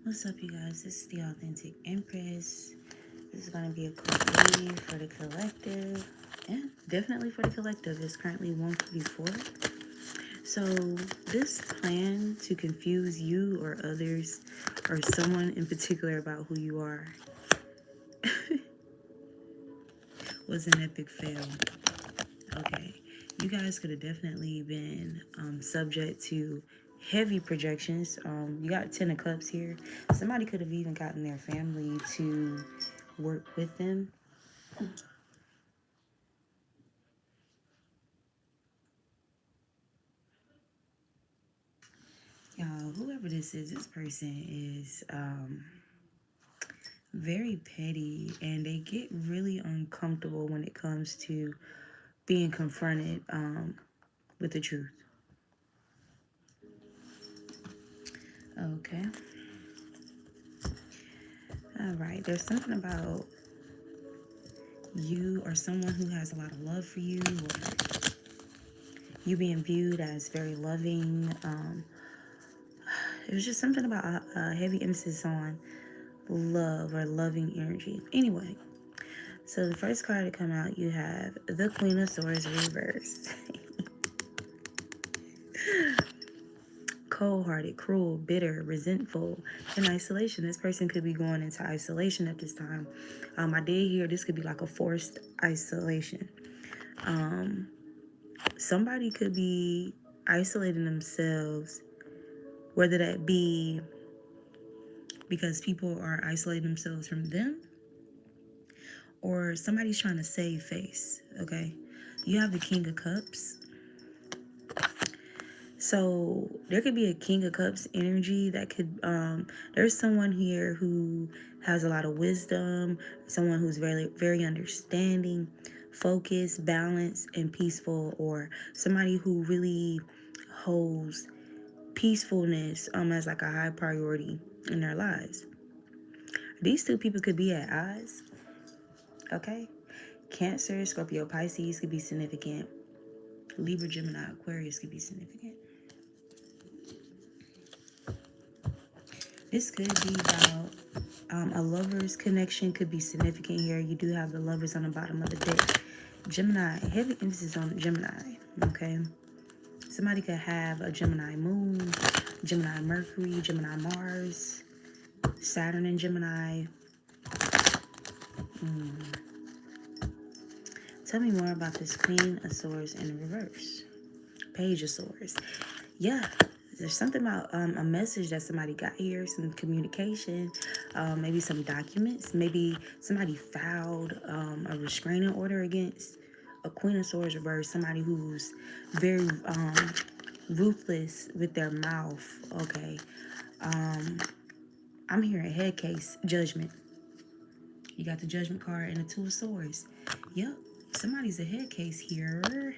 What's up, you guys? This is the Authentic Empress. This is going to be a quick read for the collective. And definitely for the collective. It's currently 1:44. So, this plan to confuse you or others or someone in particular about who you are was an epic fail. Okay. You guys could have definitely been subject to heavy projections. You got 10 of Cups here. Somebody could have even gotten their family to work with them. Y'all, whoever this person is very petty, and they get really uncomfortable when it comes to being confronted with the truth. Okay. All right. There's something about you or someone who has a lot of love for you, or you being viewed as very loving. It was just something about a heavy emphasis on love or loving energy. Anyway, so the first card to come out, you have the Queen of Swords reversed. Cold-hearted, cruel, bitter, resentful, in isolation. This person could be going into isolation at this time. I did hear this could be like a forced isolation. Somebody could be isolating themselves, whether that be because people are isolating themselves from them, or somebody's trying to save face. Okay, you have the King of Cups. So there could be a King of Cups energy that could there's someone here who has a lot of wisdom, someone who's very understanding, focused, balanced, and peaceful, or somebody who really holds peacefulness as like a high priority in their lives. These two people could be at odds. Okay, Cancer, Scorpio, Pisces could be significant. Libra, Gemini, Aquarius could be significant. This could be about a lover's connection could be significant here. You do have the lovers on the bottom of the deck. Gemini, heavy emphasis on Gemini, okay? Somebody could have a Gemini moon, Gemini Mercury, Gemini Mars, Saturn and Gemini. Tell me more about this Queen of Swords in reverse. Page of Swords. Yeah, there's something about a message that somebody got here, some communication, maybe some documents. Maybe somebody filed a restraining order against a Queen of Swords reverse, somebody who's very ruthless with their mouth. Okay. I'm hearing head case, judgment. You got the Judgment card and the Two of Swords. Yep, somebody's a head case here.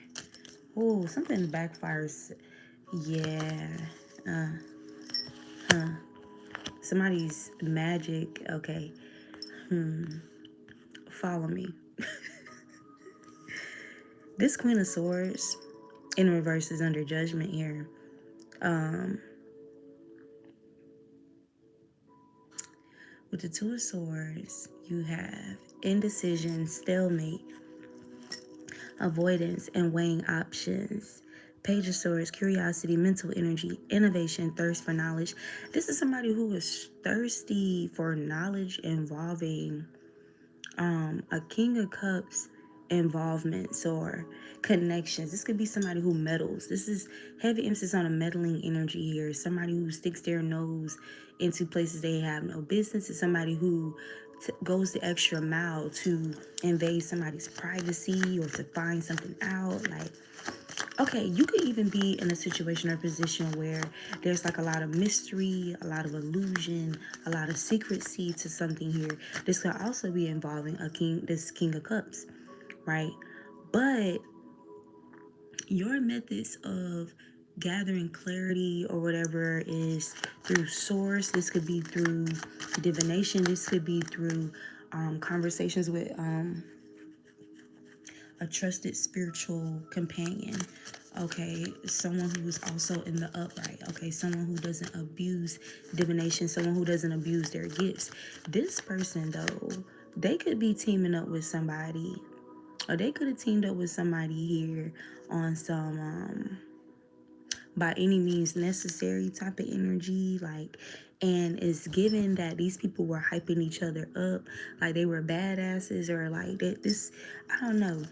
Oh, something backfires. Yeah. Somebody's magic. Okay. Follow me. This Queen of Swords in reverse is under judgment here. With the Two of Swords, you have indecision, stalemate, avoidance, and weighing options. Page of Swords, curiosity, mental energy, innovation, thirst for knowledge. This is somebody who is thirsty for knowledge involving a King of Cups involvements or connections. This could be somebody who meddles. This is heavy emphasis on a meddling energy here. Somebody who sticks their nose into places they have no business. It's somebody who goes the extra mile to invade somebody's privacy or to find something out. Like, okay, you could even be in a situation or position where there's like a lot of mystery, a lot of illusion, a lot of secrecy to something here. This could also be involving this King of Cups, right? But your methods of gathering clarity or whatever is through source. This could be through divination. This could be through conversations with a trusted spiritual companion. Okay, someone who is also in the upright. Okay, someone who doesn't abuse divination, someone who doesn't abuse their gifts. This person, though, they could be teaming up with somebody, or they could have teamed up with somebody here on some by any means necessary type of energy, like, and it's given that these people were hyping each other up like they were badasses, or like that this, I don't know,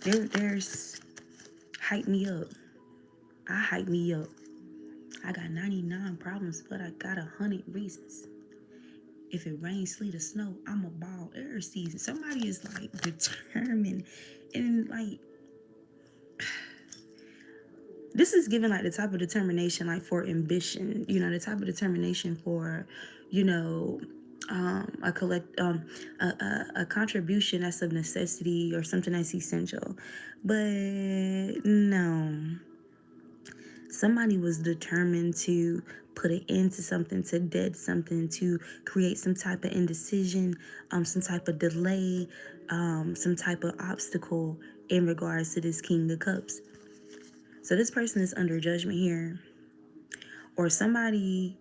there's hype me up. I hype me up. I got 99 problems, but I got 100 reasons. If it rains, sleet, or snow, I'm a ball every season. Somebody is like determined, and like this is given like the type of determination like for ambition, you know, the type of determination for, you know, a collect a contribution that's of necessity or something that's essential. But no, somebody was determined to put an end to something, to dead something, to create some type of indecision, some type of delay, some type of obstacle in regards to this King of Cups. So this person is under judgment here, or somebody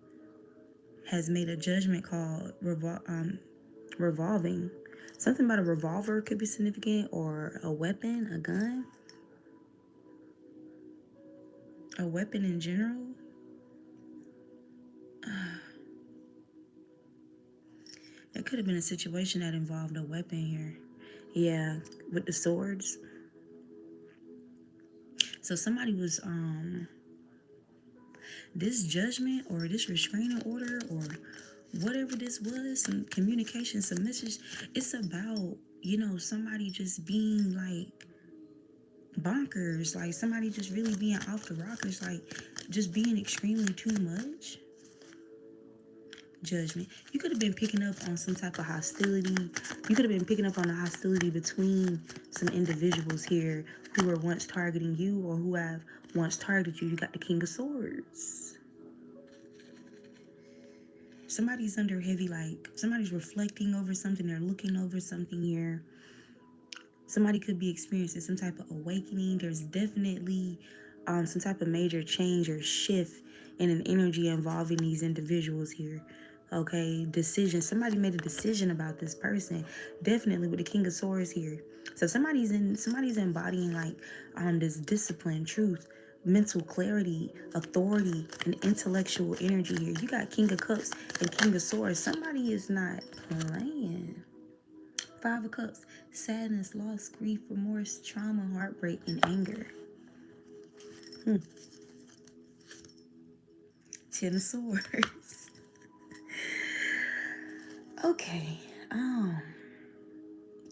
has made a judgment call revolving. Something about a revolver could be significant, or a weapon, a gun, a weapon in general. It could have been a situation that involved a weapon here. Yeah, with the swords. So somebody was this judgment or this restraining order or whatever this was, some communication, some message. It's about, you know, somebody just being like bonkers, like somebody just really being off the rockers, like just being extremely too much. Judgment. You could have been picking up on some type of hostility. You could have been picking up on the hostility between some individuals here who were once targeting you or who have once targeted you. You got the King of Swords. Somebody's under heavy, like somebody's reflecting over something, they're looking over something here. Somebody could be experiencing some type of awakening. There's definitely some type of major change or shift in an energy involving these individuals here. Okay, decision. Somebody made a decision about this person. Definitely with the King of Swords here. So somebody's embodying like this discipline, truth, mental clarity, authority, and intellectual energy here. You got King of Cups and King of Swords. Somebody is not playing. Five of Cups, sadness, loss, grief, remorse, trauma, heartbreak, and anger. Ten of Swords. Okay.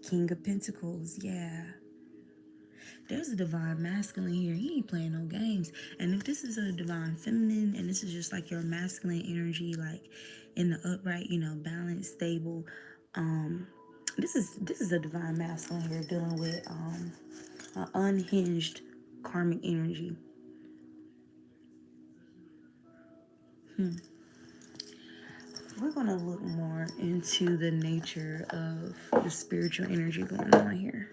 King of Pentacles. Yeah. There's a divine masculine here. He ain't playing no games. And if this is a divine feminine and this is just like your masculine energy, like in the upright, you know, balanced, stable, this is a divine masculine here dealing with an unhinged karmic energy. We're going to look more into the nature of the spiritual energy going on here.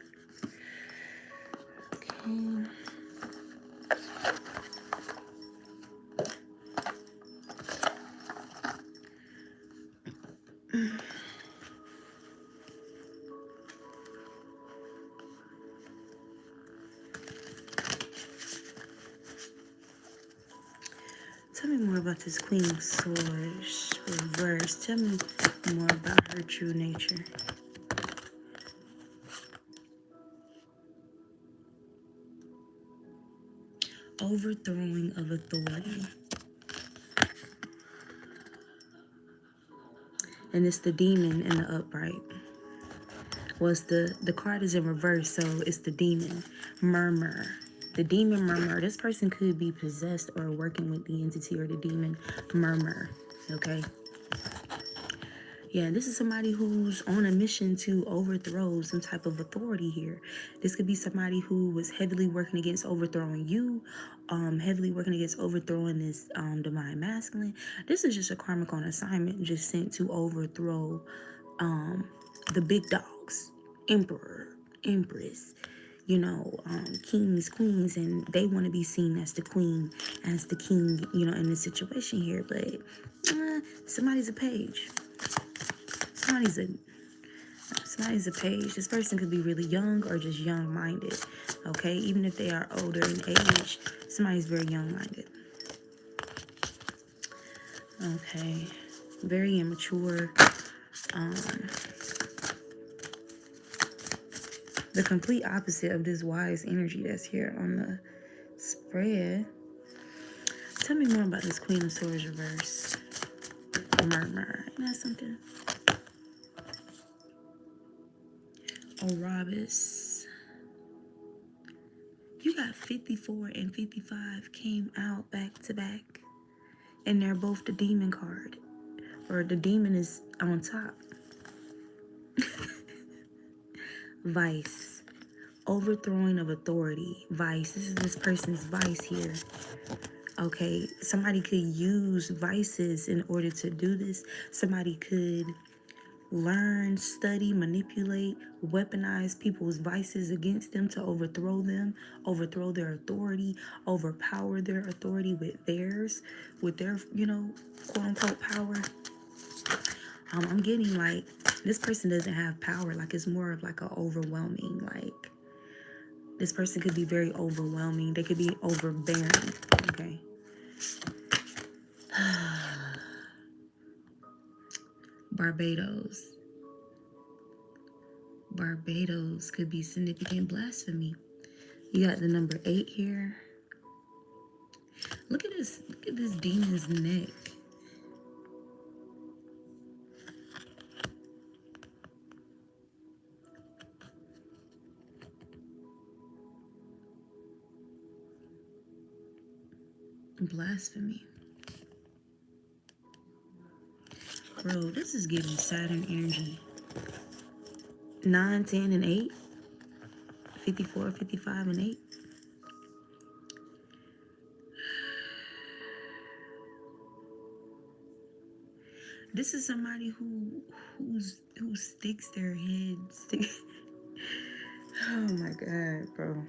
Okay. Tell me more about this Queen of Swords reverse. Tell me more about her true nature. Overthrowing of authority. And it's the demon in the upright. Well, it's the card is in reverse, so it's the demon. Murmur. The demon murmur. This person could be possessed or working with the entity or the demon murmur. Okay? Yeah, this is somebody who's on a mission to overthrow some type of authority here. This could be somebody who was heavily working against overthrowing you, heavily working against overthrowing this divine masculine. This is just a karmic on assignment, just sent to overthrow the big dogs, Emperor, Empress, kings, queens, and they want to be seen as the queen, as the king, in this situation here. But somebody's a page. Somebody's a somebody's a page. This person could be really young or just young-minded. Okay, even if they are older in age, somebody's very young-minded. Okay, very immature. The complete opposite of this wise energy that's here on the spread. Tell me more about this Queen of Swords reverse. Murmur. Isn't that something? Orobus. You got 54 and 55 came out back to back. And they're both the demon card. Or the demon is on top. Vice. Overthrowing of authority. Vice. This is this person's vice here. Okay, somebody could use vices in order to do this. Somebody could learn, study, manipulate, weaponize people's vices against them to overthrow them, overthrow their authority, overpower their authority with theirs, with their, quote unquote power. I'm getting like this person doesn't have power. Like it's more of like a overwhelming, like this person could be very overwhelming. They could be overbearing. Okay. Barbados. Barbados could be significant blasphemy. You got the number 8 here. Look at this demon's neck. Blasphemy. Bro, this is giving Saturn energy. 9, 10, and 8. 54, 55, and 8. This is somebody who sticks their head. Oh my God, bro.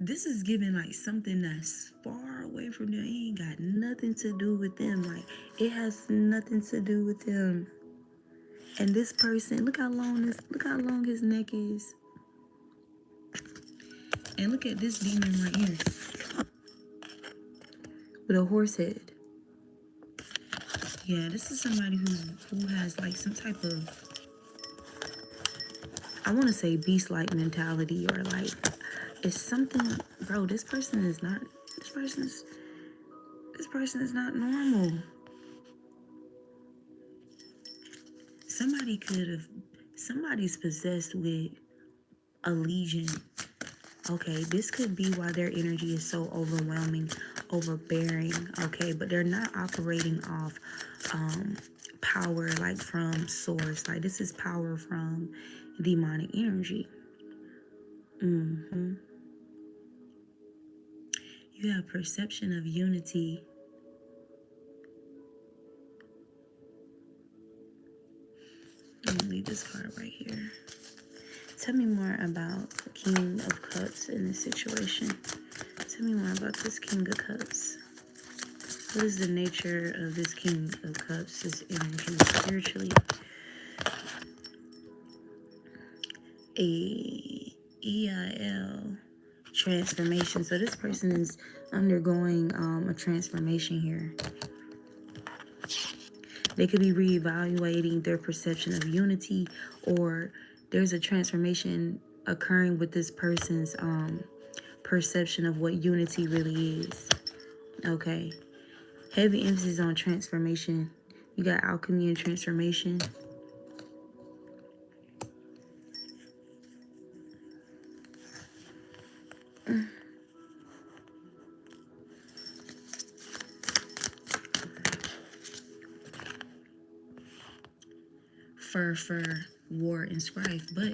This is giving like something that's far away from them. It ain't got nothing to do with them. Like it has nothing to do with them. And this person, look how long his neck is. And look at this demon right here with a horse head. Yeah, this is somebody who has like some type of, I want to say beast-like mentality, or like it's something, bro. This person is not normal. Somebody's possessed with a legion. Okay, this could be why their energy is so overwhelming, overbearing. Okay, but they're not operating off power like from source. Like this is power from demonic energy. You have perception of unity. I'm gonna leave this card right here. Tell me more about the King of Cups in this situation. Tell me more about this King of Cups. What is the nature of this King of Cups, this energy spiritually? A EIL transformation. So this person is undergoing a transformation here. They could be reevaluating their perception of unity, or there's a transformation occurring with this person's perception of what unity really is. Okay. Heavy emphasis on transformation. You got alchemy and transformation. For war and strife. But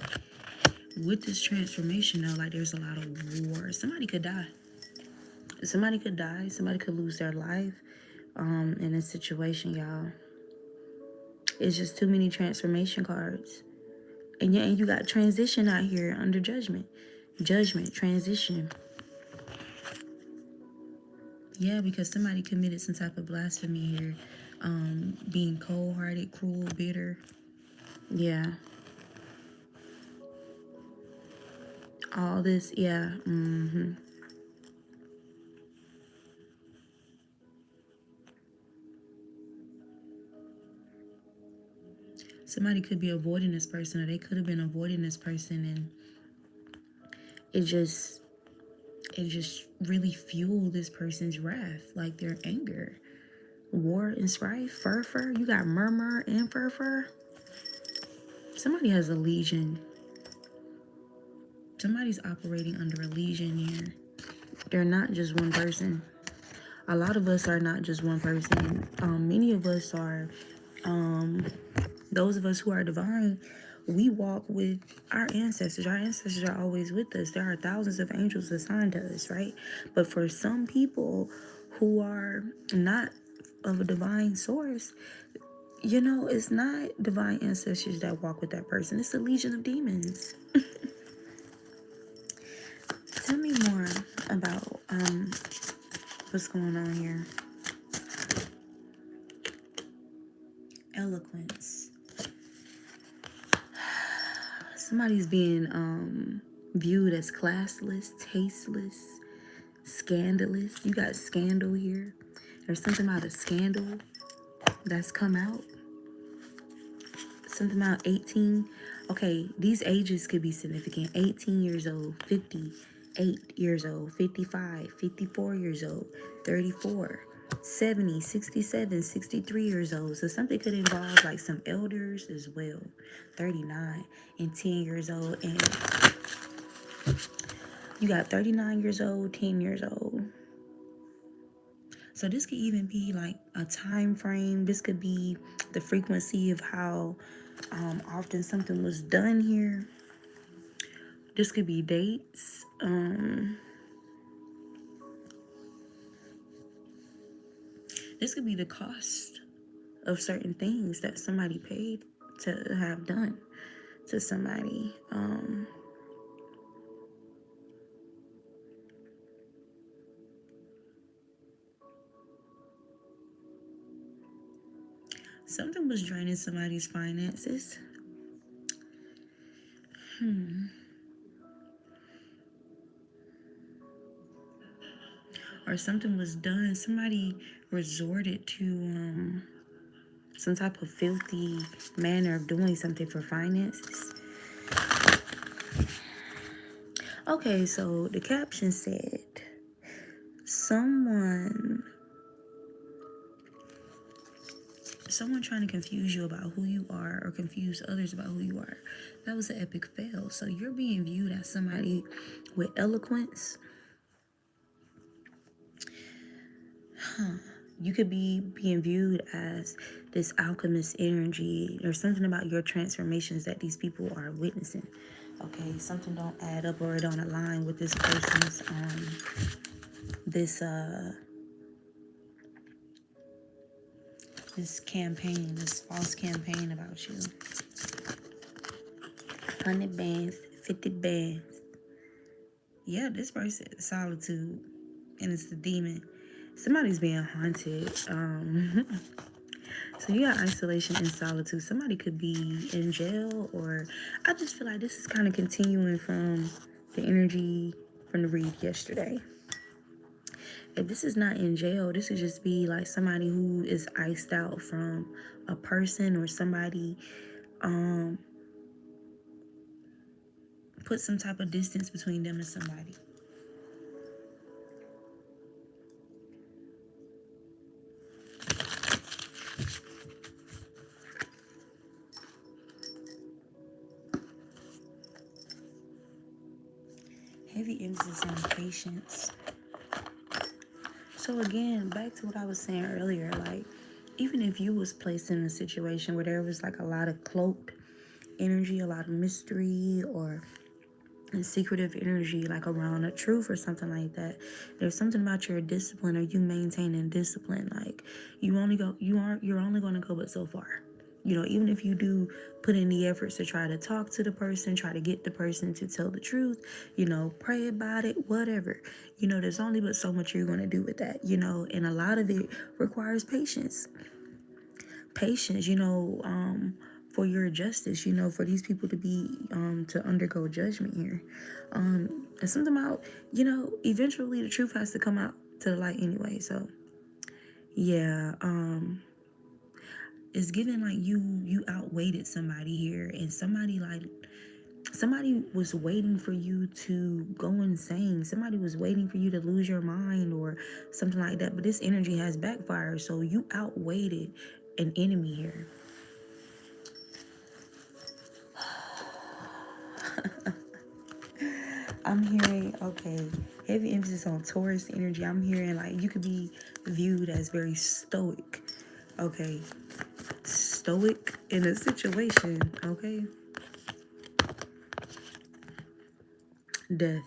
with this transformation though, like there's a lot of war. Somebody could die. Somebody could die. Somebody could lose their life in this situation, y'all. It's just too many transformation cards. And yeah, and you got transition out here under judgment. Judgment, transition. Yeah, because somebody committed some type of blasphemy here. Being cold-hearted, cruel, bitter. Yeah. All this, yeah. Somebody could be avoiding this person, or they could have been avoiding this person, and it just really fueled this person's wrath, like their anger. War and strife, fur. You got murmur and fur. Somebody has a legion. Somebody's operating under a legion here. They're not just one person. A lot of us are not just one person. Many of us are, those of us who are divine, we walk with our ancestors. Our ancestors are always with us. There are thousands of angels assigned to us, right? But for some people who are not of a divine source, you know, it's not divine ancestors that walk with that person. It's a legion of demons. Tell me more about what's going on here. Eloquence. Somebody's being viewed as classless, tasteless, scandalous. You got scandal here. There's something about a scandal that's come out. Something about 18. Okay, these ages could be significant. 18 years old, 58 years old, 55, 54 years old, 34, 70, 67, 63 years old. So something could involve like some elders as well. 39 and 10 years old. And you got 39 years old, 10 years old. So this could even be like a time frame. This could be the frequency of how often something was done here. This could be dates. This could be the cost of certain things that somebody paid to have done to somebody. Something was draining somebody's finances. Or something was done. Somebody resorted to some type of filthy manner of doing something for finances. Okay, so the caption said, someone trying to confuse you about who you are or confuse others about who you are. That was an epic fail. So you're being viewed as somebody with eloquence. You could be being viewed as this alchemist energy. There's something about your transformations that these people are witnessing. Okay, something don't add up or it don't align with this person's this campaign, this false campaign about you. 100 bands, 50 bands. Yeah, this person is solitude, and it's the demon. Somebody's being haunted. So you got isolation and solitude. Somebody could be in jail, or I just feel like this is kind of continuing from the energy from the read yesterday. If this is not in jail, this would just be like somebody who is iced out from a person, or somebody put some type of distance between them and somebody. Heavy emphasis on patience. So again, back to what I was saying earlier, like even if you was placed in a situation where there was like a lot of cloaked energy, a lot of mystery, or secretive energy, like around a truth or something like that, there's something about your discipline, or you maintaining discipline. Like you're only going to go but so far. even if you do put in the efforts to try to talk to the person, try to get the person to tell the truth, pray about it, whatever, there's only but so much you're going to do with that, and a lot of it requires patience, for your justice, for these people to be, to undergo judgment here. And something about, eventually the truth has to come out to the light anyway. So yeah, it's given like you outweighted somebody here, and somebody was waiting for you to go insane. Somebody was waiting for you to lose your mind or something like that. But this energy has backfired, so you outweighted an enemy here. I'm hearing, okay, heavy emphasis on Taurus energy. I'm hearing like you could be viewed as very stoic. Okay, stoic in a situation. Okay, death,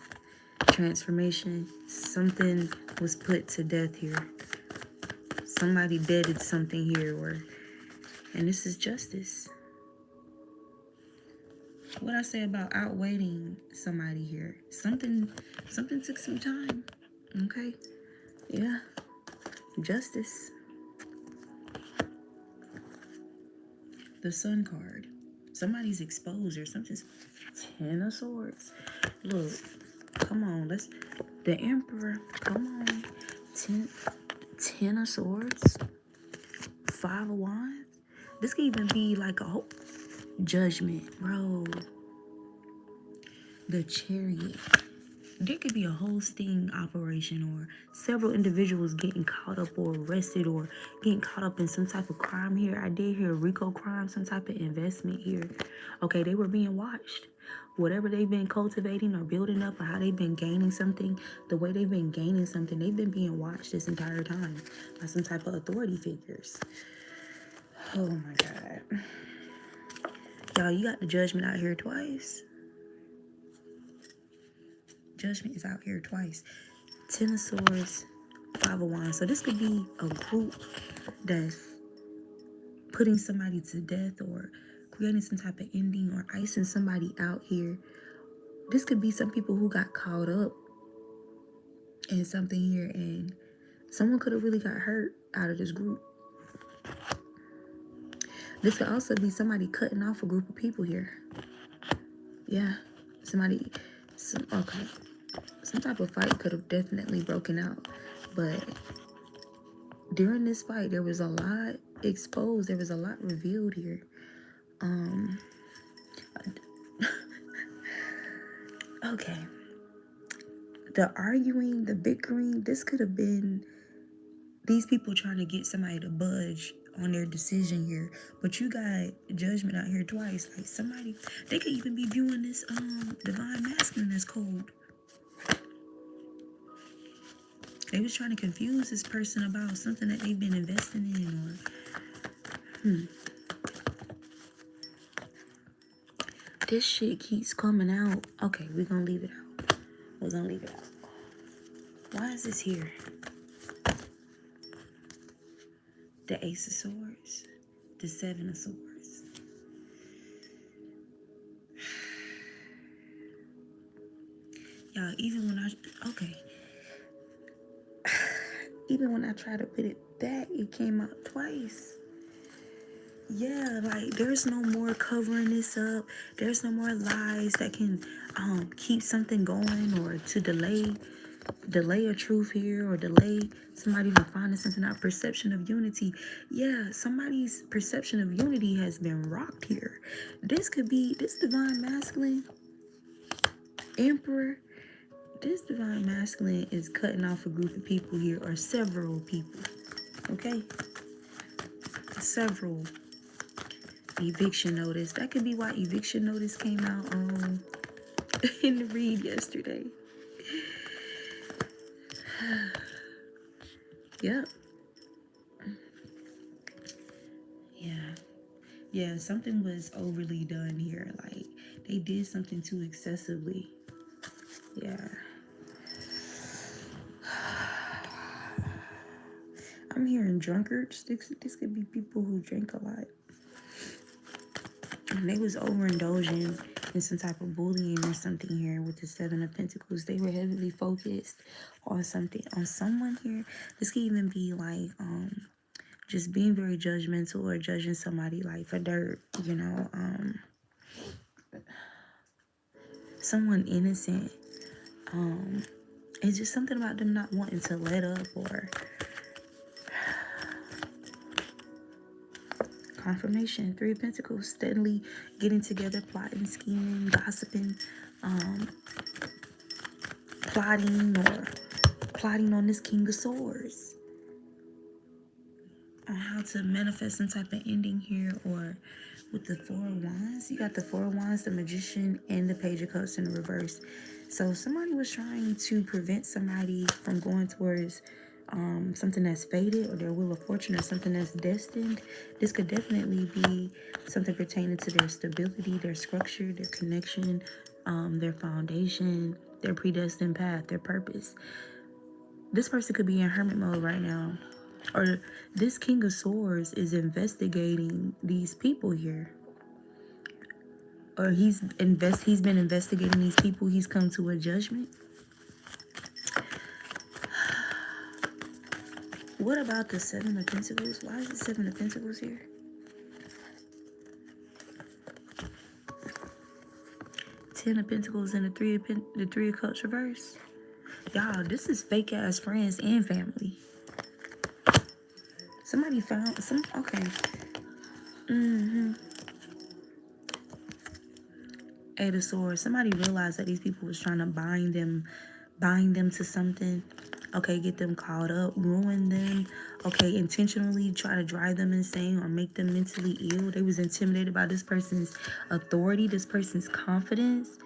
transformation. Something was put to death here. Somebody deaded something here, and this is justice. What I say about outweighing somebody here? Something took some time. Okay, yeah, justice. The Sun card. Somebody's exposed or something's 10 of Swords. Look, come on, the Emperor, come on. 10 of Swords. 5 of Wands. This could even be like a whole judgment, bro. The Chariot. There could be a whole sting operation or several individuals getting caught up or arrested or getting caught up in some type of crime here. I did hear a RICO crime, some type of investment here. Okay, they were being watched. Whatever they've been cultivating or building up or how they've been gaining something, the way they've been gaining something, they've been being watched this entire time by some type of authority figures. Oh my God. Y'all, you got the Judgment out here twice. Judgment is out here twice. 10 of Swords, 5 of Wands. So this could be a group that's putting somebody to death or creating some type of ending or icing somebody out here. This could be some people who got caught up in something here, and someone could have really got hurt out of this group. This could also be somebody cutting off a group of people here. Yeah, okay. Some type of fight could have definitely broken out, but during this fight, there was a lot exposed. There was a lot revealed here. Okay. The arguing, the bickering, this could have been these people trying to get somebody to budge on their decision here. But you got Judgment out here twice. Like somebody, they could even be viewing this divine masculine as cold. They was trying to confuse this person about something that they've been investing in or this shit keeps coming out. Okay, we're gonna leave it out. We're gonna leave it out. Why is this here? The Ace of Swords. The 7 of Swords. Y'all, even when I try to put it back, it came out twice. Yeah, like there's no more covering this up. There's no more lies that can keep something going or to delay a truth here or delay somebody from finding something out. Perception of unity. Yeah, somebody's perception of unity has been rocked here. This could be this divine masculine Emperor. This divine masculine is cutting off a group of people here or several people. Okay? Several. Eviction notice. That could be why eviction notice came out in the read yesterday. Yep. Yeah, something was overly done here. Like they did something too excessively. Yeah. I'm hearing drunkards. This could be people who drink a lot. They was overindulging in some type of bullying or something here with the Seven of Pentacles. They were heavily focused on something, on someone here. This could even be like just being very judgmental or judging somebody like for dirt, you know, someone innocent. It's just something about them not wanting to let up, or confirmation. Three of Pentacles, steadily getting together, plotting, scheming, gossiping, plotting on this King of Swords. On how to manifest some type of ending here, or with the Four of Wands. You got the Four of Wands, the Magician, and the Page of Cups in the reverse. So somebody was trying to prevent somebody from going towards something that's fated, or their wheel of fortune, or something that's destined. This could definitely be something pertaining to their stability, their structure, their connection, their foundation, their predestined path, their purpose. This person could be in hermit mode right now. Or this King of Swords is investigating these people here. Or he's been investigating these people. He's come to a judgment. What about the Seven of Pentacles? Why is the Seven of Pentacles here? Ten of Pentacles and the Three of Cups reverse. Y'all, this is fake ass friends and family. Somebody found some. Okay. Eight of Swords. Somebody realized that these people was trying to bind them to something. Okay, get them caught up, ruin them. Okay, intentionally try to drive them insane or make them mentally ill. They was intimidated by this person's authority, this person's confidence.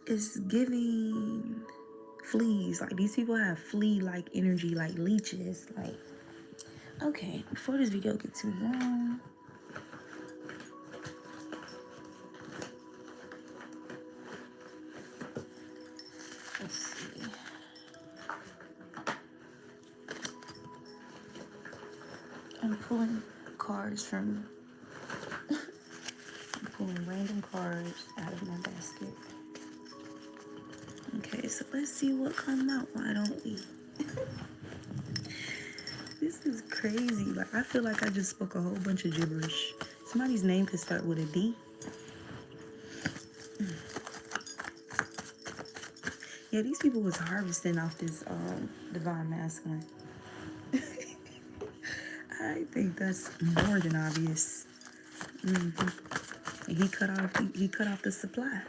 It's giving fleas. Like, these people have flea-like energy, like leeches. Like, okay, before this video gets too long, let's see. I'm pulling cards from, I'm pulling random cards out of my basket. Okay, so let's see what comes out. Why don't we? This is crazy. Like, I feel like I just spoke a whole bunch of gibberish. Somebody's name could start with a D. Yeah, these people was harvesting off this divine masculine. I think that's more than obvious. And he cut off the supply.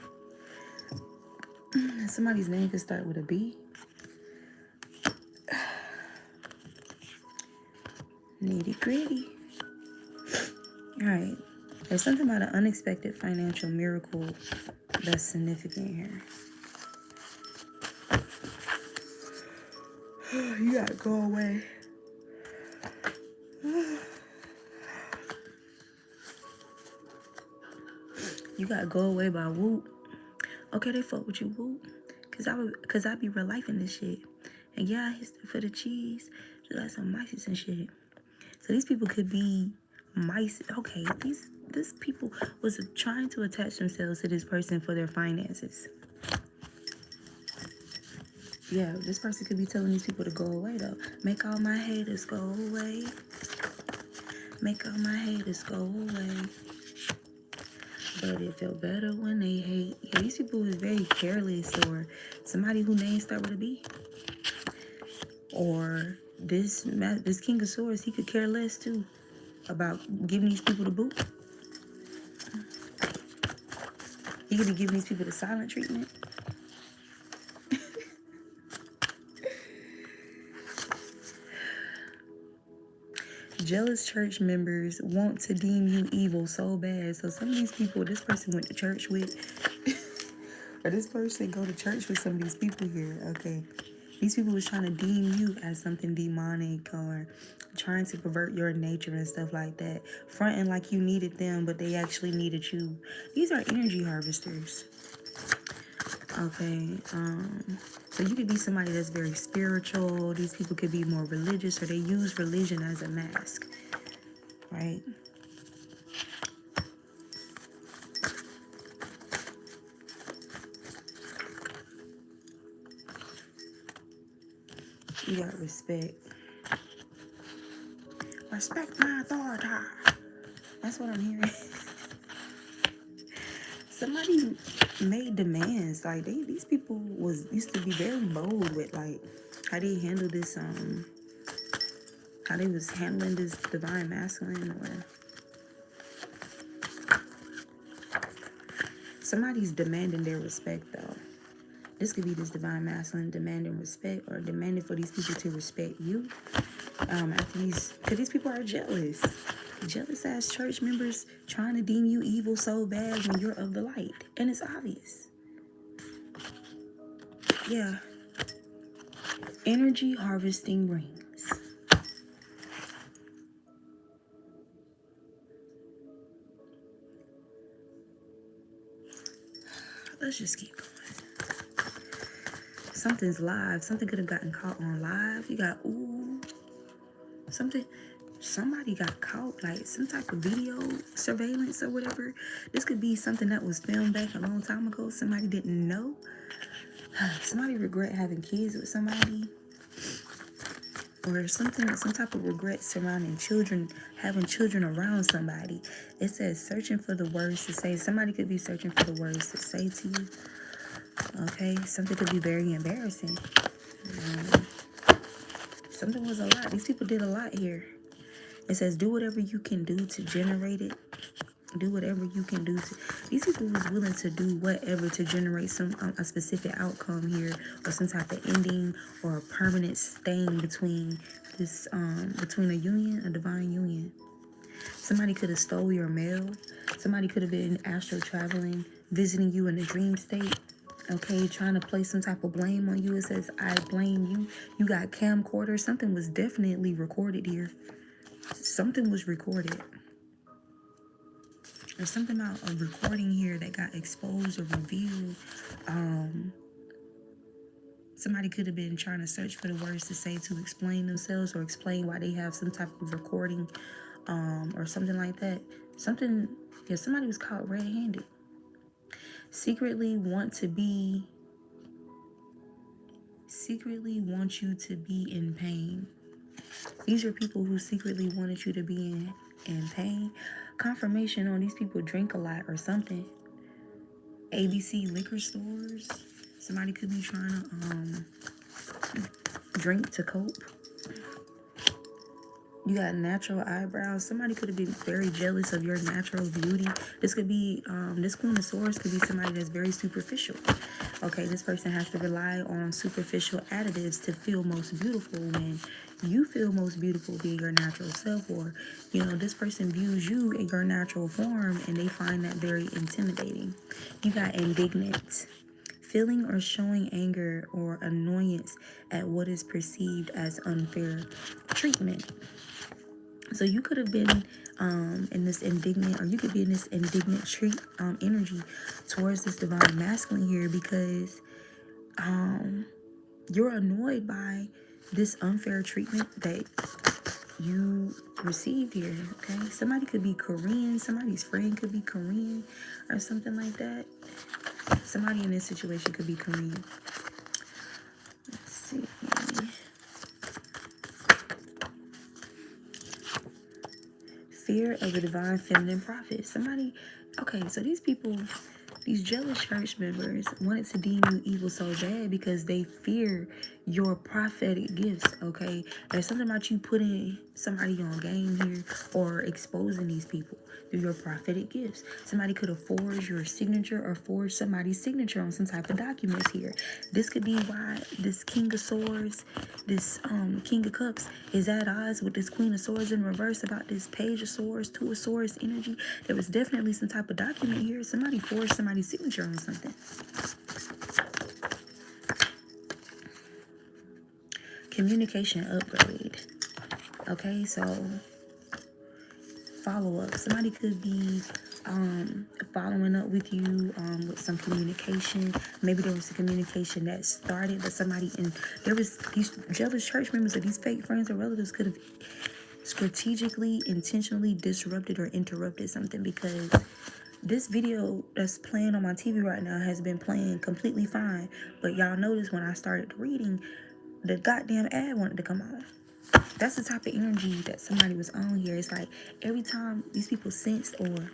Somebody's name could start with a B. Nitty gritty. All right. There's something about an unexpected financial miracle that's significant here. You gotta go away. You gotta go away by Whoop. Okay, they fuck with you, Whoop. Cause I be real life in this shit. And yeah, I hit for the cheese. Just like some mice and shit. So these people could be mice. Okay, this people was trying to attach themselves to this person for their finances. Yeah, this person could be telling these people to go away though. Make all my haters go away. Make all my haters go away. But it felt better when they hate. Yeah, these people is very careless, or somebody who name start with a B. Or this King of Swords, he could care less too about giving these people the boot. He could be giving these people the silent treatment. Jealous church members want to deem you evil so bad. So some of these people, this person went to church with, or this person go to church with some of these people here. Okay, these people was trying to deem you as something demonic, or trying to pervert your nature and stuff like that. Fronting like you needed them, but they actually needed you. These are energy harvesters. Okay, So you could be somebody that's very spiritual. These people could be more religious, or they use religion as a mask, right? You got respect. Respect my authority. That's what I'm hearing. Somebody made demands. Like these people used to be very bold with like how they handle this how they was handling this divine masculine, or somebody's demanding their respect though. This could be this divine masculine demanding respect, or demanding for these people to respect you. After because these people are jealous. Jealous ass church members trying to deem you evil so bad when you're of the light. And it's obvious. Yeah. Energy harvesting rings. Let's just keep going. Something's live. Something could have gotten caught on live. You got, ooh. Somebody got caught, like some type of video surveillance or whatever. This could be something that was filmed back a long time ago. Somebody didn't know. Somebody regret having kids with somebody, or some type of regret surrounding children, having children around somebody. It says searching for the words to say. Somebody could be searching for the words to say to you. Okay, something could be very embarrassing. Something was a lot. These people did a lot here. It says do whatever you can do to generate it. Do whatever you can do to. These people was willing to do whatever to generate a specific outcome here, or some type of ending, or a permanent stain between this between a union, a divine union. Somebody could have stole your mail. Somebody could have been astral traveling, visiting you in a dream state. Okay, trying to place some type of blame on you. It says I blame you. You got camcorder. Something was definitely recorded here. Something was recorded. There's something about a recording here that got exposed or revealed. Somebody could have been trying to search for the words to say to explain themselves, or explain why they have some type of recording, or something like that. Somebody was caught red-handed. Secretly want you to be in pain. These are people who secretly wanted you to be in pain. Confirmation on these people drink a lot or something. ABC liquor stores. Somebody could be trying to drink to cope. You got natural eyebrows. Somebody could have been very jealous of your natural beauty. This could be, this Queen of Swords could be somebody that's very superficial. Okay, this person has to rely on superficial additives to feel most beautiful, when you feel most beautiful being your natural self. Or, this person views you in your natural form and they find that very intimidating. You got indignant. Feeling or showing anger or annoyance at what is perceived as unfair treatment. So you could have been in this indignant, or you could be in this indignant energy towards this divine masculine here, because you're annoyed by this unfair treatment that you received here. Okay, somebody could be Korean. Somebody's friend could be Korean, or something like that. Somebody in this situation could be Korean. Let's see. Fear of a divine feminine prophet. Somebody, okay, so these people, these jealous church members wanted to deem you evil so bad because they fear your prophetic gifts, okay? There's something about you putting somebody on game here, or exposing these people through your prophetic gifts. Somebody could have forged your signature, or forged somebody's signature on some type of documents here. This could be why this King of Swords, this King of Cups is at odds with this Queen of Swords in reverse about this Page of Swords, Two of Swords energy. There was definitely some type of document here. Somebody forged somebody's signature on something. Communication upgrade. Okay, so follow up. Somebody could be following up with you with some communication. Maybe there was a communication that started, but there was these jealous church members or these fake friends or relatives could have strategically, intentionally disrupted or interrupted something, because this video that's playing on my TV right now has been playing completely fine. But y'all notice when I started reading, the goddamn ad wanted to come on. That's the type of energy that somebody was on here. It's like every time these people sensed or,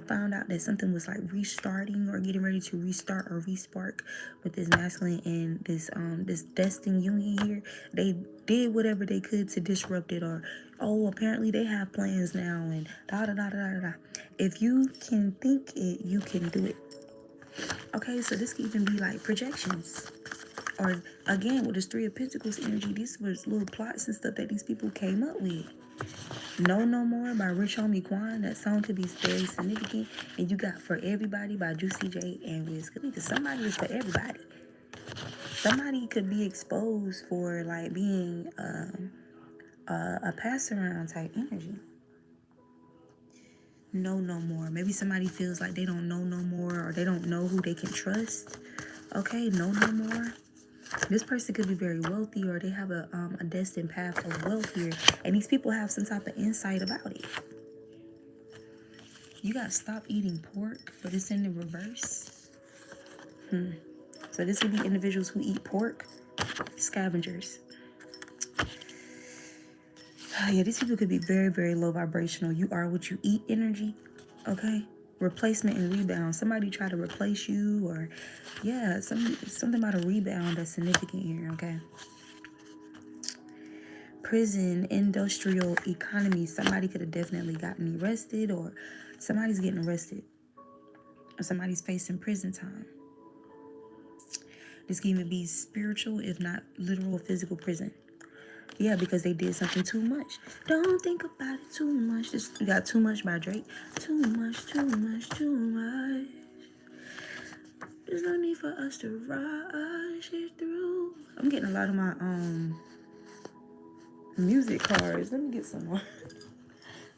found out that something was like restarting or getting ready to restart or respark with this masculine and this destined union here, they did whatever they could to disrupt it, or, oh, apparently they have plans now and da da da da da da. If you can think it, you can do it. Okay, so this could even be like projections. Or again, with this Three of Pentacles energy, these was little plots and stuff that these people came up with. No More by Rich Homie Quan. That song could be very significant. And you got For Everybody by Juicy J and Wiz Khalifa. Somebody is for everybody. Somebody could be exposed for like being a pass around type energy. No More. Maybe somebody feels like they don't know no more, or they don't know who they can trust. Okay, No More. This person could be very wealthy, or they have a destined path of wealth here, and these people have some type of insight about it. You got to stop eating pork, but it's in the reverse. So this could be individuals who eat pork, scavengers. Yeah, these people could be very, very low vibrational. You are what you eat energy, okay? Replacement and rebound. Somebody try to replace you, or yeah, something about a rebound that's significant here, okay? Prison, industrial economy. Somebody could have definitely gotten arrested, or somebody's getting arrested, or somebody's facing prison time. This can even be spiritual, if not literal physical prison. Yeah, because they did something too much. Don't think about it too much. We got Too Much by Drake. Too much, too much, too much. There's no need for us to rush it through. I'm getting a lot of my music cards. Let me get some more.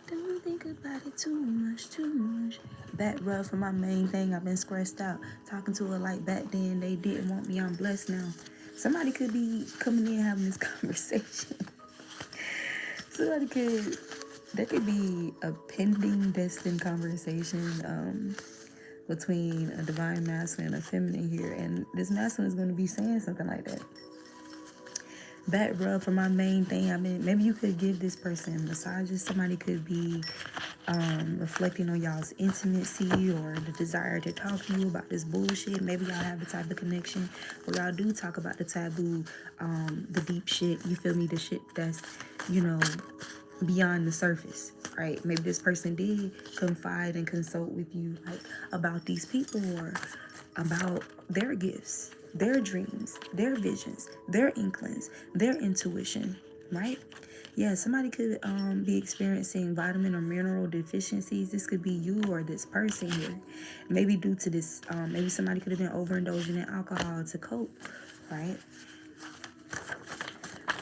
Don't think about it too much, too much. Back rub for my main thing. I've been stressed out. Talking to her like back then they didn't want me. I'm blessed now. Somebody could be coming in having this conversation. There could be a pending destined conversation between a divine masculine and a feminine here. And this masculine is going to be saying something like that. Back rub for my main thing. Maybe you could give this person massages. Somebody could be reflecting on y'all's intimacy or the desire to talk to you about this bullshit. Maybe y'all have the type of connection where y'all do talk about the taboo, the deep shit, you feel me, the shit that's, beyond the surface, right? Maybe this person did confide and consult with you like about these people, or about their gifts, their dreams, their visions, their inklings, their intuition, right? Yeah, somebody could be experiencing vitamin or mineral deficiencies. This could be you or this person here. Maybe due to this, maybe somebody could have been overindulging in alcohol to cope, right?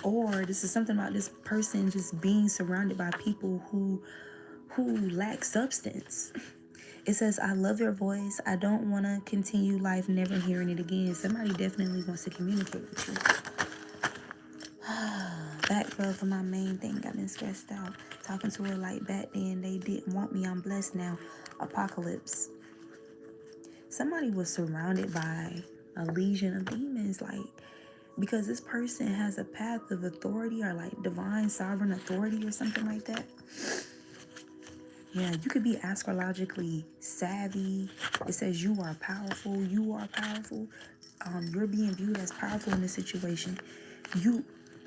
Or this is something about this person just being surrounded by people who lack substance. It says, I love your voice. I don't want to continue life never hearing it again. Somebody definitely wants to communicate with you. Back rub for my main thing. I've been stressed out. Talking to her like back then they didn't want me. I'm blessed now. Apocalypse. Somebody was surrounded by a legion of demons, because this person has a path of authority, or like divine sovereign authority or something like that. Yeah, you could be astrologically savvy. It says you are powerful. You are powerful. You're being viewed as powerful in this situation. You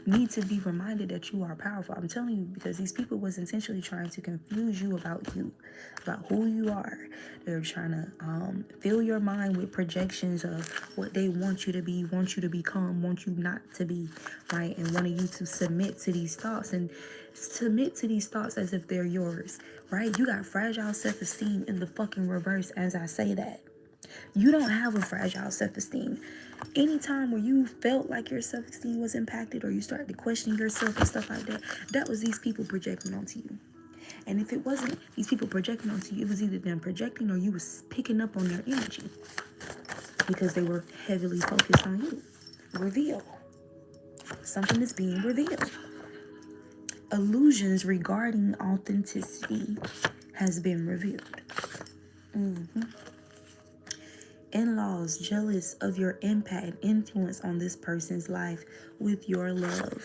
need to be reminded that you are powerful. I'm telling you, because these people was intentionally trying to confuse you, about who you are. They're trying to fill your mind with projections of what they want you to be, want you to become, want you not to be, right? And wanting you to submit to these thoughts, and submit to these thoughts as if they're yours, right? You got fragile self-esteem in the fucking reverse as I say that. You don't have a fragile self-esteem. Anytime where you felt like your self-esteem was impacted, or you started to question yourself and stuff like that, that was these people projecting onto you. And if it wasn't these people projecting onto you, it was either them projecting or you was picking up on their energy because they were heavily focused on you. Reveal. Something is being revealed. Illusions regarding authenticity has been revealed. In-laws jealous of your impact and influence on this person's life with your love.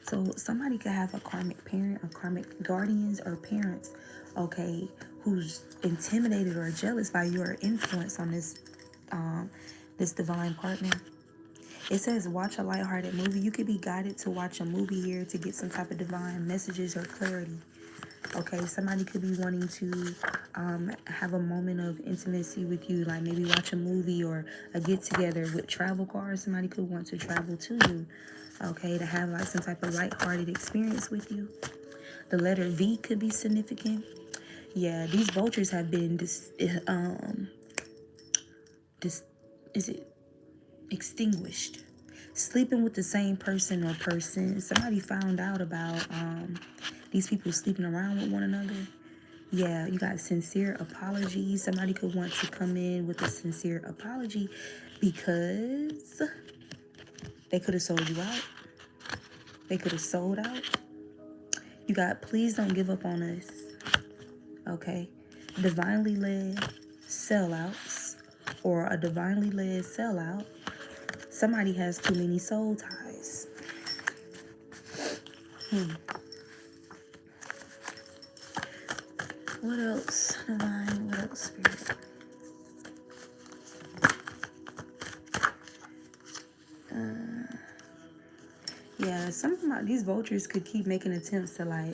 So somebody could have a karmic parent or karmic guardians or parents, okay, who's intimidated or jealous by your influence on this divine partner. It says watch a lighthearted movie. You could be guided to watch a movie here to get some type of divine messages or clarity. Okay, somebody could be wanting to have a moment of intimacy with you, like maybe watch a movie or a get-together with travel cards. Somebody could want to travel to you, okay, to have like some type of lighthearted experience with you. The letter V could be significant. Yeah, these vultures have been extinguished. Sleeping with the same person or persons. Somebody found out about these people sleeping around with one another. Yeah, you got sincere apologies. Somebody could want to come in with a sincere apology because they could have sold you out. They could have sold out. You got please don't give up on us. Okay. Divinely led sellouts or a divinely led sellout. Somebody has too many soul ties. What else, divine? What else, spirit? Yeah, something about these vultures could keep making attempts to like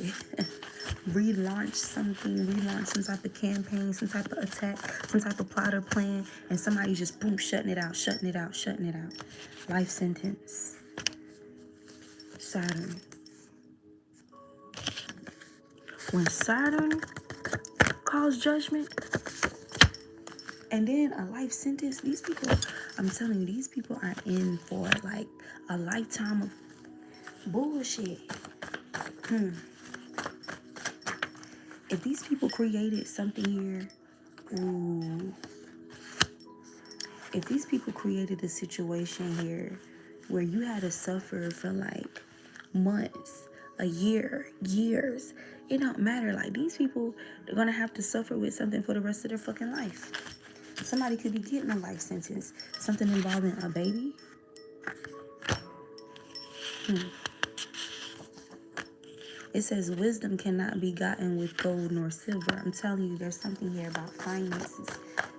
relaunch something, relaunch some type of campaign, some type of attack, some type of plot or plan, and somebody just boom, shutting it out, shutting it out, shutting it out. Life sentence. Saturn. When Saturn calls judgment, and then a life sentence, these people, I'm telling you, these people are in for like a lifetime of bullshit. If these people created something here, ooh. If these people created a situation here where you had to suffer for like months, a year, years, it don't matter. Like these people, they're gonna have to suffer with something for the rest of their fucking life. Somebody could be getting a life sentence, something involving a baby. It says wisdom cannot be gotten with gold nor silver. I'm telling you, there's something here about finances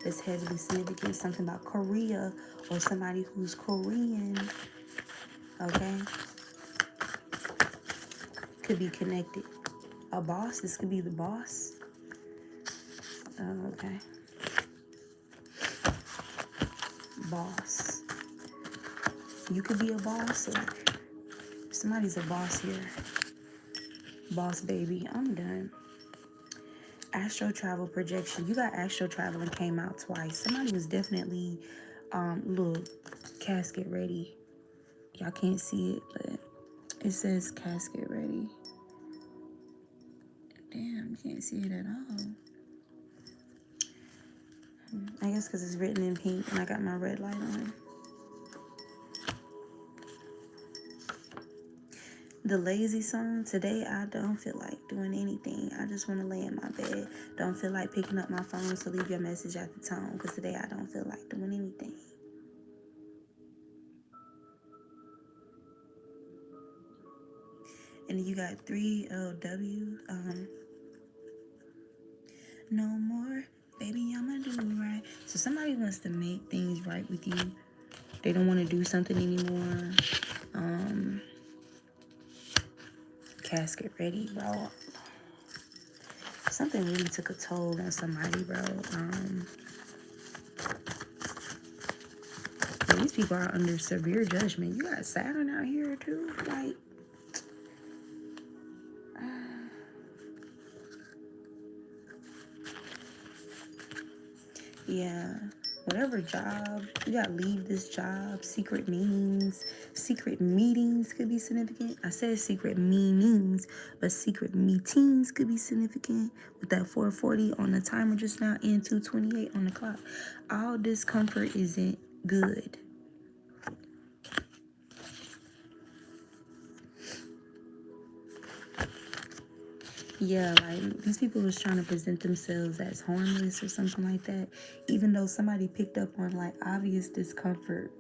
that's heavily significant. Something about Korea or somebody who's Korean. Okay? Could be connected. A boss, this could be the boss. Okay. Boss. You could be a boss or somebody's a boss here. Boss baby. I'm done. Astro travel projection. You got astro travel and came out twice. Somebody was definitely look, casket ready. Y'all can't see it, but it says casket ready. Damn, you can't see it at all. I guess because it's written in pink and I got my red light on. The lazy song. Today I don't feel like doing anything. I just want to lay in my bed. Don't feel like picking up my phone to leave your message at the tone because today I don't feel like doing anything. And you got 3LW. No more, baby, I'ma do right. So somebody wants to make things right with you. They don't want to do something anymore. Casket ready, bro. Something really took a toll on somebody, bro. These people are under severe judgment. You got Saturn out here too, like. Yeah. Whatever job, you gotta leave this job. Secret meetings. Secret meetings could be significant. I said secret meanings, but secret meetings could be significant. With that 4:40 on the timer just now and 2:28 on the clock. All discomfort isn't good. Yeah, like these people was trying to present themselves as harmless or something like that, even though somebody picked up on like obvious discomfort.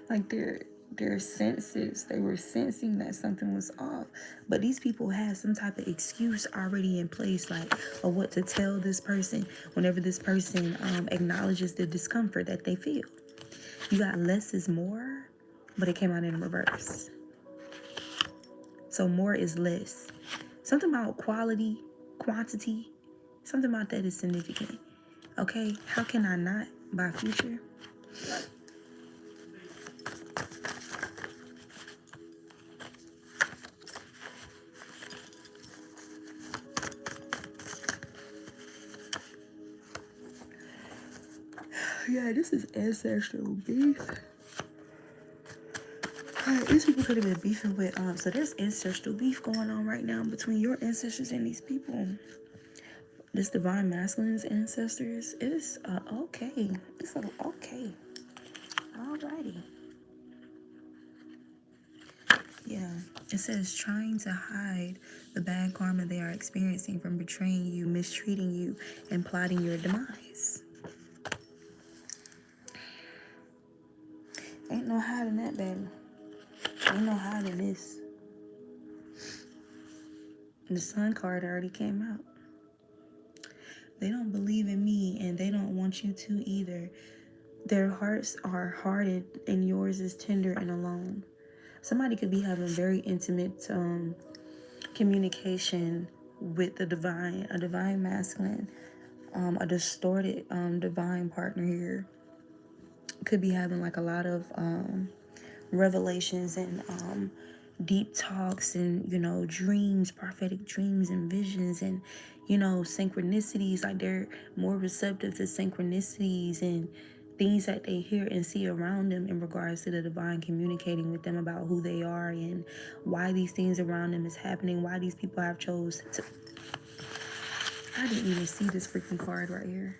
Like their senses, they were sensing that something was off. But these people had some type of excuse already in place, like of what to tell this person whenever this person acknowledges the discomfort that they feel. You got less is more, but it came out in reverse. So more is less. Something about quality, quantity, something about that is significant. Okay, how can I not buy future? Yeah, this is ancestral beef. These people could have been beefing with so there's ancestral beef going on right now between your ancestors and these people. This divine masculine's ancestors. It's okay. It's okay. Alrighty. Yeah. It says trying to hide the bad karma they are experiencing from betraying you, mistreating you, and plotting your demise. Ain't no hiding that, baby. Ain't no hiding this. The sun card already came out. They don't believe in me, and they don't want you to either. Their hearts are hardened, and yours is tender and alone. Somebody could be having very intimate communication with the divine, a divine masculine, a distorted divine partner here. Could be having like a lot of revelations and deep talks and dreams, prophetic dreams and visions and synchronicities. Like they're more receptive to synchronicities and things that they hear and see around them in regards to the divine communicating with them about who they are and why these things around them is happening, why these people have chose to. I didn't even see this freaking card right here.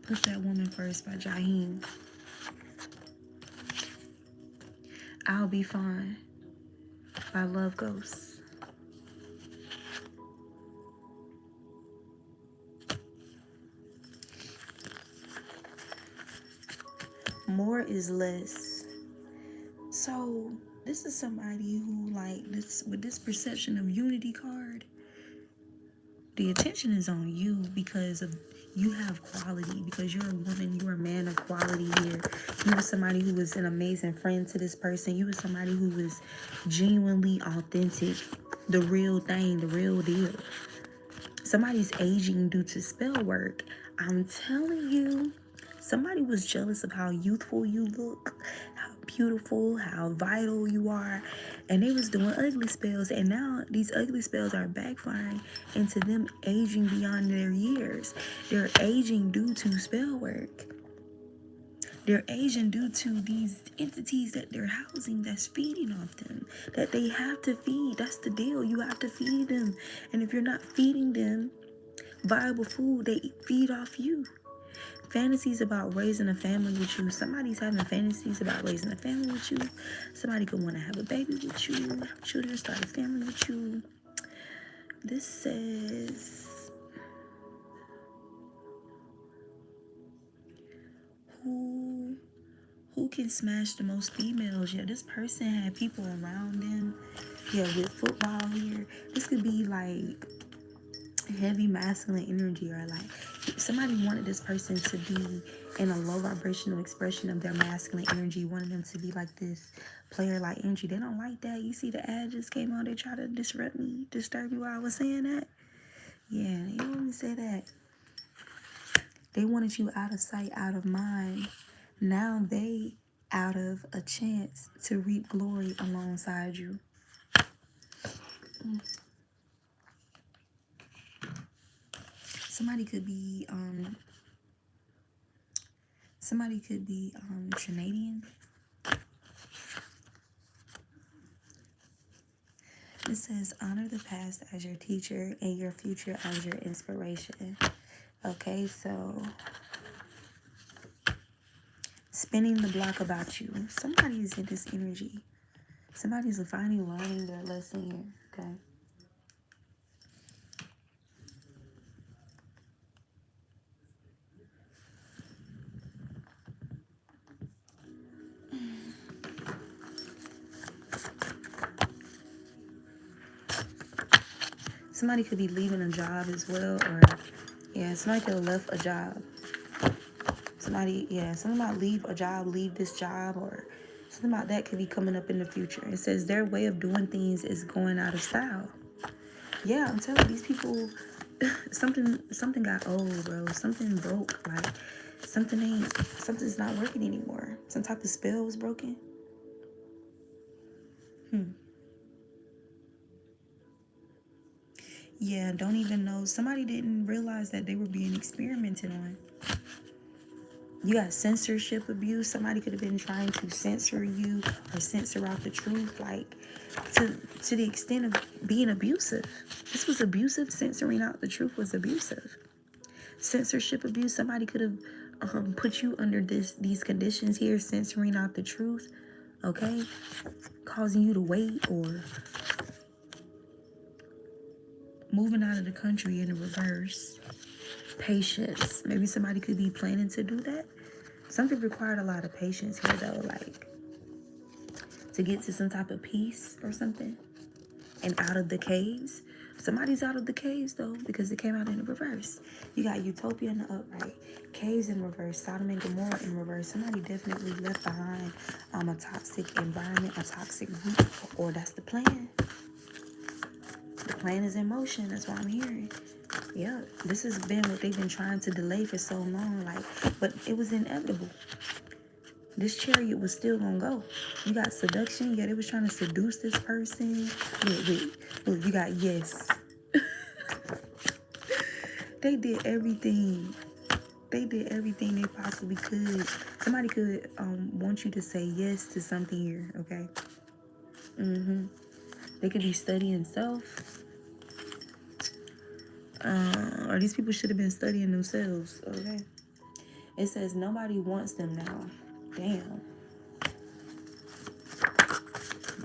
Put That Woman First by Jaheim. I'll Be Fine by Love Ghosts. More is less. So this is somebody who, like, this with this perception of unity card, the attention is on you because of you have quality, because you're a woman, you're a man of quality here. You were somebody who was an amazing friend to this person. You were somebody who was genuinely authentic, the real thing, the real deal. Somebody's aging due to spell work. I'm telling you, somebody was jealous of how youthful you look, how beautiful, how vital you are, and they was doing ugly spells, and now these ugly spells are backfiring into them aging beyond their years. They're aging due to spell work. They're aging due to these entities that they're housing that's feeding off them, that they have to feed. That's the deal. You have to feed them. And if you're not feeding them viable food, they feed off you. Fantasies about raising a family with you. Somebody's having fantasies about raising a family with you. Somebody could want to have a baby with you, have children, start a family with you. This says, who can smash the most females? Yeah, this person had people around them. Yeah, with football here. This could be like heavy masculine energy, or like somebody wanted this person to be in a low vibrational expression of their masculine energy, wanted them to be like this player like energy. They don't like that. You see the ad just came on, they try to disturb me while I was saying that. Yeah, they don't want me to say that. They wanted you out of sight, out of mind. Now they out of a chance to reap glory alongside you. Somebody could be Somebody could be Canadian. It says, honor the past as your teacher and your future as your inspiration. Okay, so spinning the block about you. Somebody's in this energy. Somebody's finally learning their lesson here. Okay. Somebody could be leaving a job as well, or yeah, somebody could have left a job. Somebody about leave a job, leave this job, or something about that could be coming up in the future. It says their way of doing things is going out of style. Yeah, I'm telling you, these people, something got old, bro. Something broke. Like something's not working anymore. Some type of spell was broken. Yeah, don't even know. Somebody didn't realize that they were being experimented on. You got censorship abuse. Somebody could have been trying to censor you or censor out the truth, like to the extent of being abusive. This was abusive. Censoring out the truth was abusive. Censorship abuse. Somebody could have put you under these conditions here, censoring out the truth. Okay, causing you to wait or moving out of the country in the reverse. Patience. Maybe somebody could be planning to do that. Something required a lot of patience here, though, like to get to some type of peace or something. And out of the caves. Somebody's out of the caves, though, because it came out in the reverse. You got Utopia in the upright, caves in reverse, Sodom and Gomorrah in reverse. Somebody definitely left behind a toxic environment, a toxic group, or that's the plan. The plan is in motion. That's what I'm hearing. Yeah, this has been what they've been trying to delay for so long, like, but it was inevitable. This chariot was still gonna go. You got seduction. Yeah, they was trying to seduce this person. Look, you got yes. They did everything. They did everything they possibly could. Somebody could want you to say yes to something here, okay? They could be studying self. Or these people should have been studying themselves, okay? It says nobody wants them now. Damn.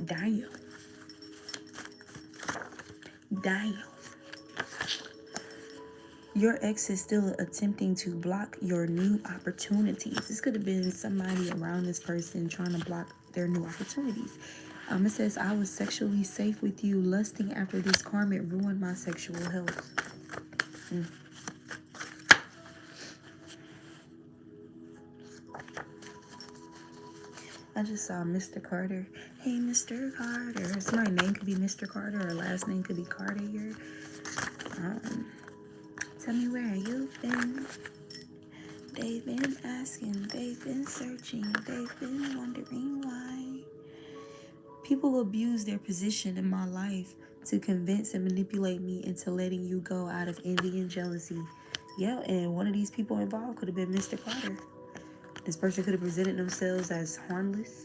Damn. Damn. Your ex is still attempting to block your new opportunities. This could have been somebody around this person trying to block their new opportunities. It says, I was sexually safe with you. Lusting after this karmic ruined my sexual health. I just saw Mr. Carter. Hey, Mr. Carter. Somebody's name could be Mr. Carter or last name could be Carter here. Tell me where you've been. They've been asking, they've been searching, they've been wondering why. People abuse their position in my life to convince and manipulate me into letting you go out of envy and jealousy. Yeah, and one of these people involved could have been Mr. Carter. This person could have presented themselves as harmless.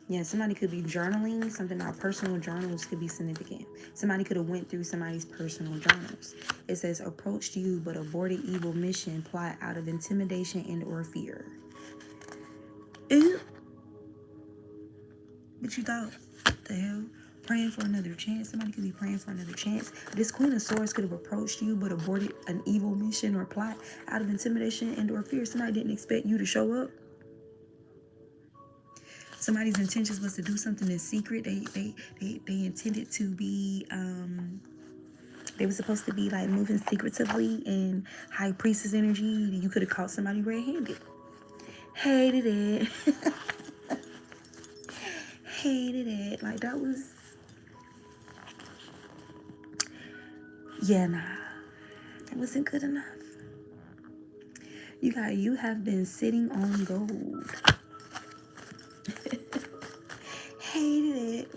Yeah, somebody could be journaling. Something about personal journals could be significant. Somebody could have went through somebody's personal journals. It says, approached you but aborted evil mission plot out of intimidation and or fear. Ew. What you thought? What the hell? Praying for another chance. Somebody could be praying for another chance. This Queen of Swords could have approached you but aborted an evil mission or plot out of intimidation and or fear. Somebody didn't expect you to show up. Somebody's intentions was to do something in secret. They intended to be they were supposed to be like moving secretively in high priestess energy. You could have caught somebody red-handed. Hated it. Hated it. Like that was, yeah, nah. It wasn't good enough. You have been sitting on gold. Hated it.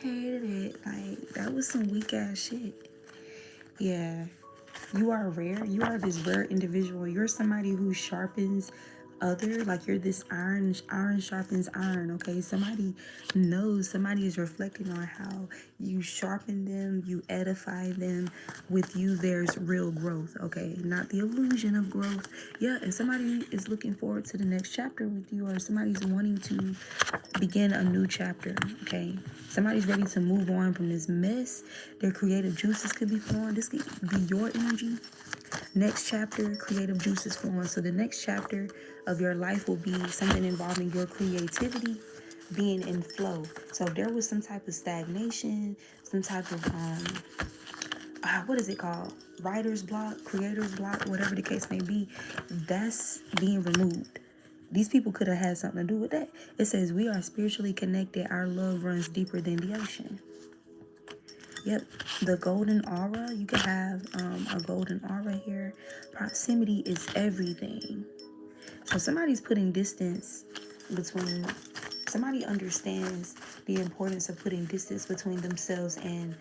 Hated it. Like that was some weak ass shit. Yeah. You are rare. You are this rare individual. You're somebody who sharpens other, like you're this iron sharpens iron. Okay, somebody knows, somebody is reflecting on how you sharpen them, you edify them. With you there's real growth, okay, not the illusion of growth. Yeah, and somebody is looking forward to the next chapter with you, or somebody's wanting to begin a new chapter. Okay, somebody's ready to move on from this mess. Their creative juices could be flowing. This could be your energy. Next chapter, creative juices flowing. So the next chapter of your life will be something involving your creativity being in flow. So if there was some type of stagnation, some type of what is it called, writer's block, creator's block, whatever the case may be, that's being removed. These people could have had something to do with that. It says we are spiritually connected. Our love runs deeper than the ocean. Yep, the golden aura. You can have a golden aura here. Proximity is everything. So somebody's putting distance between, somebody understands the importance of putting distance between themselves and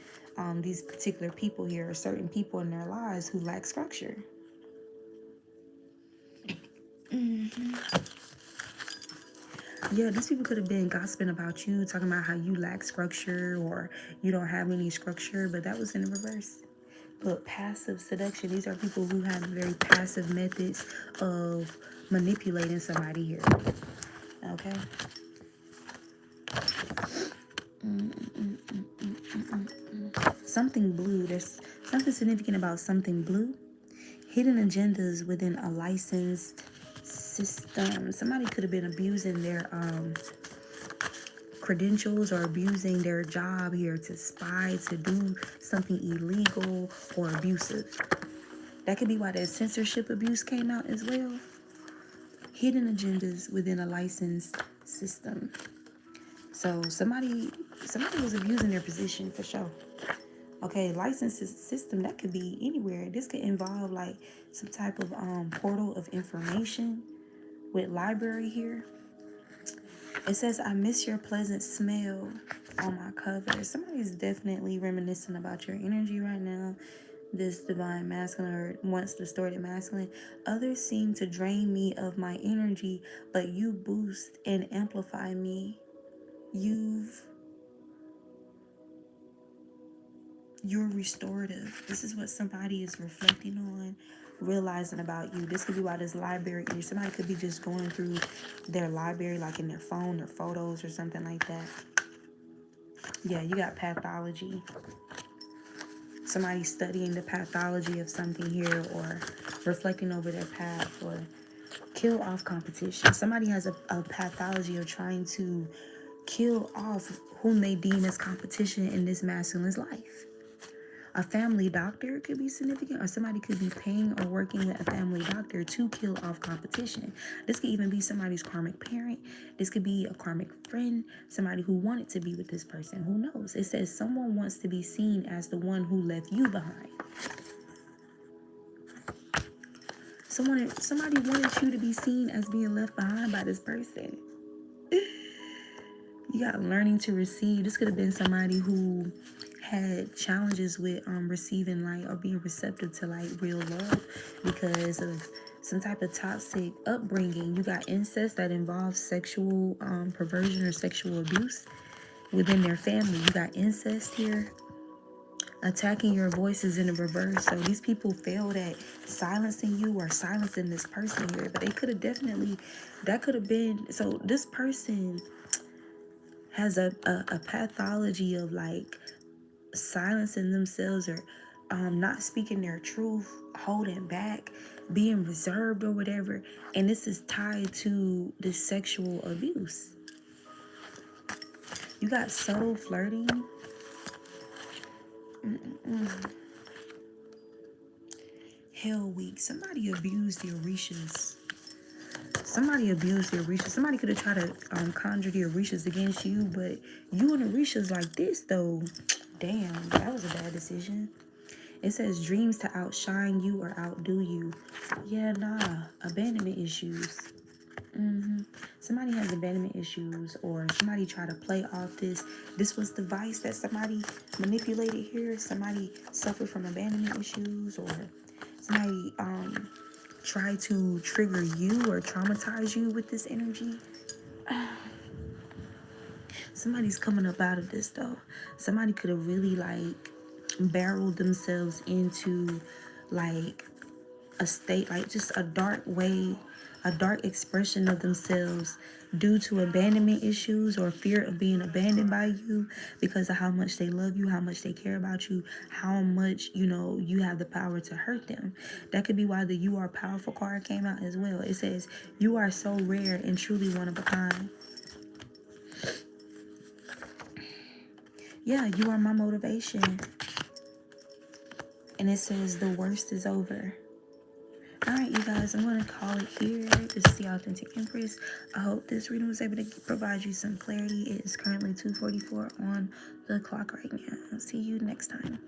these particular people here, or certain people in their lives who lack structure. Yeah, these people could have been gossiping about you, talking about how you lack structure or you don't have any structure, but that was in reverse. But passive seduction, these are people who have very passive methods of manipulating somebody here. Okay? Something blue. There's something significant about something blue. Hidden agendas within a licensed system. Somebody could have been abusing their credentials or abusing their job here to spy, to do something illegal or abusive. That could be why that censorship abuse came out as well. Hidden agendas within a licensed system. So somebody was abusing their position for sure. Okay, licensed system, that could be anywhere. This could involve like some type of portal of information with library here. It says, I miss your pleasant smell on my cover. Somebody's definitely reminiscing about your energy right now. This divine masculine or once distorted masculine. Others seem to drain me of my energy, but you boost and amplify me. You're restorative. This is what somebody is reflecting on, realizing about you. This could be why this library, or somebody could be just going through their library, like in their phone, their photos or something like that. Yeah, you got pathology. Somebody studying the pathology of something here, or reflecting over their path, or kill off competition. Somebody has a pathology of trying to kill off whom they deem as competition in this masculine's life. A family doctor could be significant, or somebody could be paying or working with a family doctor to kill off competition. This could even be somebody's karmic parent. This could be a karmic friend, somebody who wanted to be with this person. Who knows? It says someone wants to be seen as the one who left you behind. Somebody wanted you to be seen as being left behind by this person. You got learning to receive. This could have been somebody who had challenges with receiving light or being receptive to like real love because of some type of toxic upbringing. You got incest that involves sexual perversion or sexual abuse within their family. You got incest here. Attacking your voices in the reverse. So these people failed at silencing you or silencing this person here, but they could have definitely, that could have been, so this person has a pathology of like silencing themselves or not speaking their truth, holding back, being reserved or whatever. And this is tied to this sexual abuse. You got subtle flirting. Hell week. Somebody abused the Orishas. Somebody could have tried to conjure the Orishas against you, but you and Orishas like this though. Damn, that was a bad decision. It says dreams to outshine you or outdo you. Yeah, nah. Abandonment issues. Somebody has abandonment issues, or somebody tried to play off this. This was the vice that somebody manipulated here. Somebody suffered from abandonment issues, or Somebody try to trigger you or traumatize you with this energy. Somebody's coming up out of this though. Somebody could have really like barreled themselves into like a state, like just a dark way, a dark expression of themselves due to abandonment issues or fear of being abandoned by you because of how much they love you, how much they care about you, how much, you know, you have the power to hurt them. That could be why the "You Are Powerful" card came out as well. It says, "You are so rare and truly one of a kind." Yeah, you are my motivation. And it says the worst is over. Alright, you guys, I'm going to call it here. This is the Authentic Empress. I hope this reading was able to provide you some clarity. It is currently 2:44 on the clock right now. I'll see you next time.